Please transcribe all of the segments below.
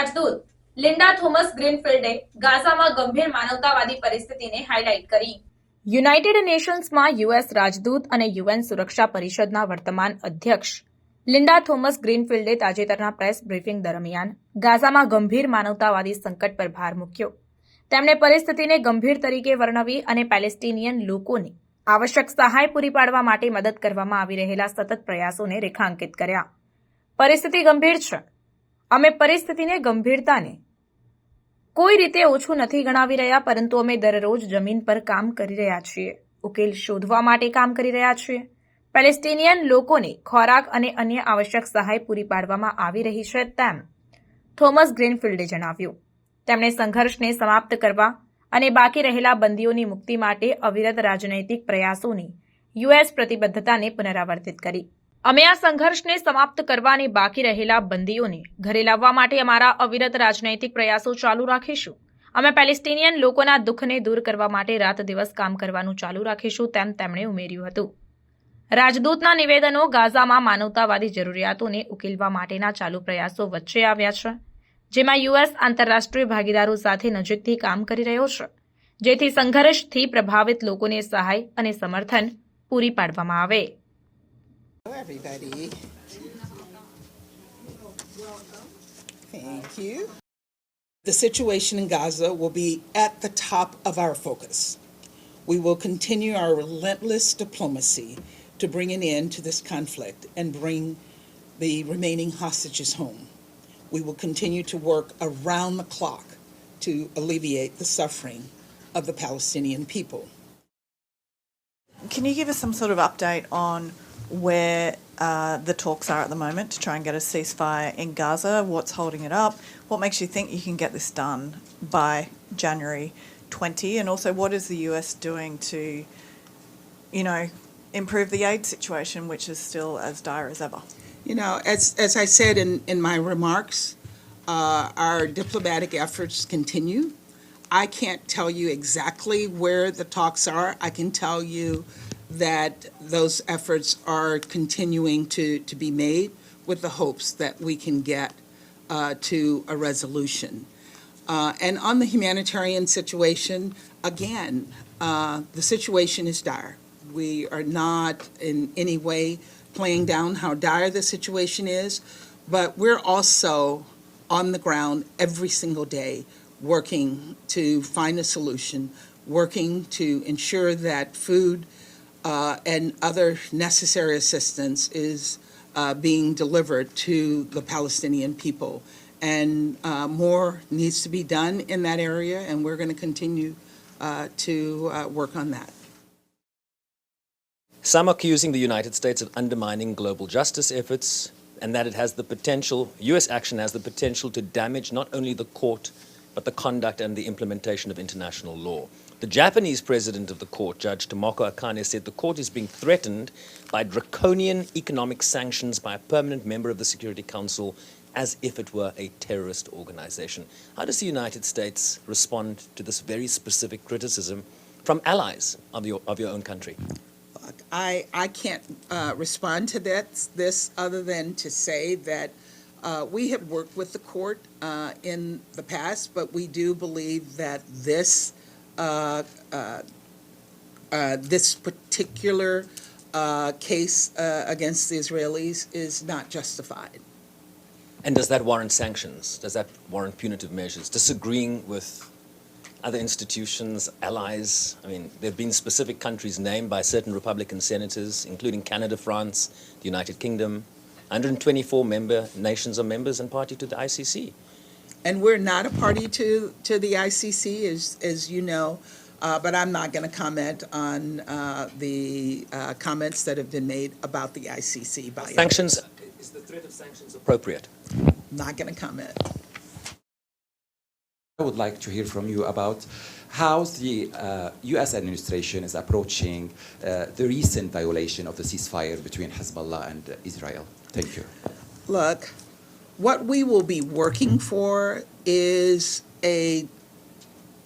રાજદૂત Linda Thomas ગ્રીનફિલ્ડે ગાઝામાં ગંભીર માનવતાવાદી પરિસ્થિતિને હાઇલાઇટ કરી. યુનાઇટેડ નેશન્સમાં યુએસ રાજદૂત અને યુએન સુરક્ષા પરિષદના વર્તમાન અધ્યક્ષ લિન્ડા થોમસ ગ્રીનફિલ્ડે તાજેતરના પ્રેસ બ્રીફિંગ દરમિયાન ગાઝામાં ગંભીર માનવતાવાદી સંકટ પર ભાર મૂક્યો. તેમણે પરિસ્થિતિને ગંભીર તરીકે વર્ણવી અને પેલેસ્ટિનિયન લોકોને આવશ્યક સહાય પૂરી પાડવા માટે મદદ કરવામાં આવી રહેલા સતત પ્રયાસોને રેખાંકિત કર્યા. પરિસ્થિતિ ગંભીર છે. અમે પરિસ્થિતિને ગંભીરતાને કોઈ રીતે ઓછું નથી ગણાવી રહ્યા, પરંતુ અમે દરરોજ જમીન પર કામ કરી રહ્યા છીએ, ઉકેલ શોધવા માટે કામ કરી રહ્યા છીએ. પેલેસ્ટિનિયન લોકોને ખોરાક અને અન્ય આવશ્યક સહાય પૂરી પાડવામાં આવી રહી છે, તેમ થોમસ ગ્રીનફિલ્ડે જણાવ્યું. તેમણે સંઘર્ષને સમાપ્ત કરવા અને બાકી રહેલા બંદીઓની મુક્તિ માટે અવિરત રાજનૈતિક પ્રયાસોની યુએસ પ્રતિબદ્ધતાને પુનરાવર્તિત કરી. અમે આ સંઘર્ષને સમાપ્ત કરવા અને બાકી રહેલા બંદીઓને ઘરે લાવવા માટે અમારા અવિરત રાજનૈતિક પ્રયાસો ચાલુ રાખીશું. અમે પેલેસ્ટિનિયન લોકોના દુઃખને દૂર કરવા માટે રાત દિવસ કામ કરવાનું ચાલુ રાખીશું, તેમ તેમણે ઉમેર્યું હતું. રાજદૂતના નિવેદનો ગાઝામાં માનવતાવાદી જરૂરિયાતોને ઉકેલવા માટેના ચાલુ પ્રયાસો વચ્ચે આવ્યા છે, જેમાં યુએસ આંતરરાષ્ટ્રીય ભાગીદારો સાથે નજીકથી કામ કરી રહ્યો છે, જેથી સંઘર્ષથી પ્રભાવિત લોકોને સહાય અને સમર્થન પૂરી પાડવામાં આવે. Hello, everybody. Thank you. The situation in Gaza will be at the top of our focus. We will continue our relentless diplomacy to bring an end to this conflict and bring the remaining hostages home. We will continue to work around the clock to alleviate the suffering of the Palestinian people. Can you give us some sort of update on where the talks are at the moment to try and get a ceasefire in Gaza? What's holding it up? What makes you think you can get this done by January 20? And also, what is the US doing to, improve the aid situation, which is still as dire as ever? You know, as I said in my remarks, our diplomatic efforts continue. I can't tell you exactly where the talks are. I can tell you that those efforts are continuing to be made with the hopes that we can get to a resolution. And on the humanitarian situation, again, the situation is dire. We are not in any way playing down how dire the situation is, but we're also on the ground every single day working to find a solution, working to ensure that food and other necessary assistance is being delivered to the Palestinian people. And more needs to be done in that area, and we're going to continue to work on that. Some accusing the United States of undermining global justice efforts and that it has the potential, US action has the potential to damage not only the court, but the conduct and the implementation of international law. The Japanese president of the court, Judge Tomoko Akane, said the court is being threatened by draconian economic sanctions by a permanent member of the Security Council as if it were a terrorist organization. How does the United States respond to this very specific criticism from allies of your own country? I can't respond to this other than to say that we have worked with the court in the past, but we do believe that this particular case against the Israelis is not justified. And does that warrant sanctions? Does that warrant punitive measures? Disagreeing with other institutions, allies? I mean, there have been specific countries named by certain Republican senators, including Canada, France, the United Kingdom. 124 nations are members and party to the ICC. And we're not a party to the ICC, as you know, but I'm not going to comment on the comments that have been made about the ICC by sanctions. Is the threat of sanctions appropriate? Not going to comment. I would like to hear from you about how the U.S. administration is approaching the recent violation of the ceasefire between Hezbollah and Israel. Thank you. Look, what we will be working for is a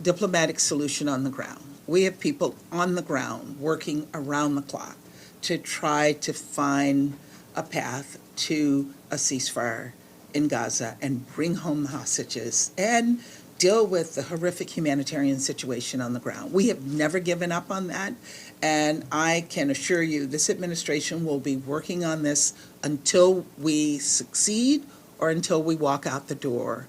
diplomatic solution on the ground. We have people on the ground working around the clock to try to find a path to a ceasefire in Gaza and bring home the hostages and deal with the horrific humanitarian situation on the ground. We have never given up on that, and I can assure you this administration will be working on this until we succeed or until we walk out the door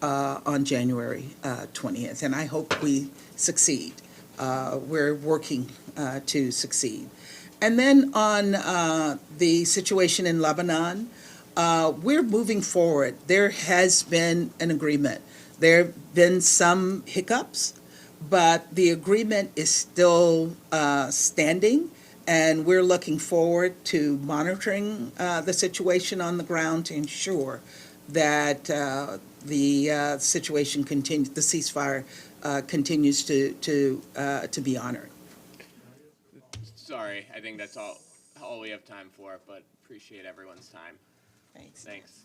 on January 20th, and I hope we succeed. We're working to succeed. And then on the situation in Lebanon, we're moving forward. There has been an agreement. There have been some hiccups, but the agreement is still standing, and we're looking forward to monitoring the situation on the ground to ensure that the situation continues, the ceasefire continues to be honored. Sorry, I think that's all we have time for, but appreciate everyone's time. Thanks. Thanks.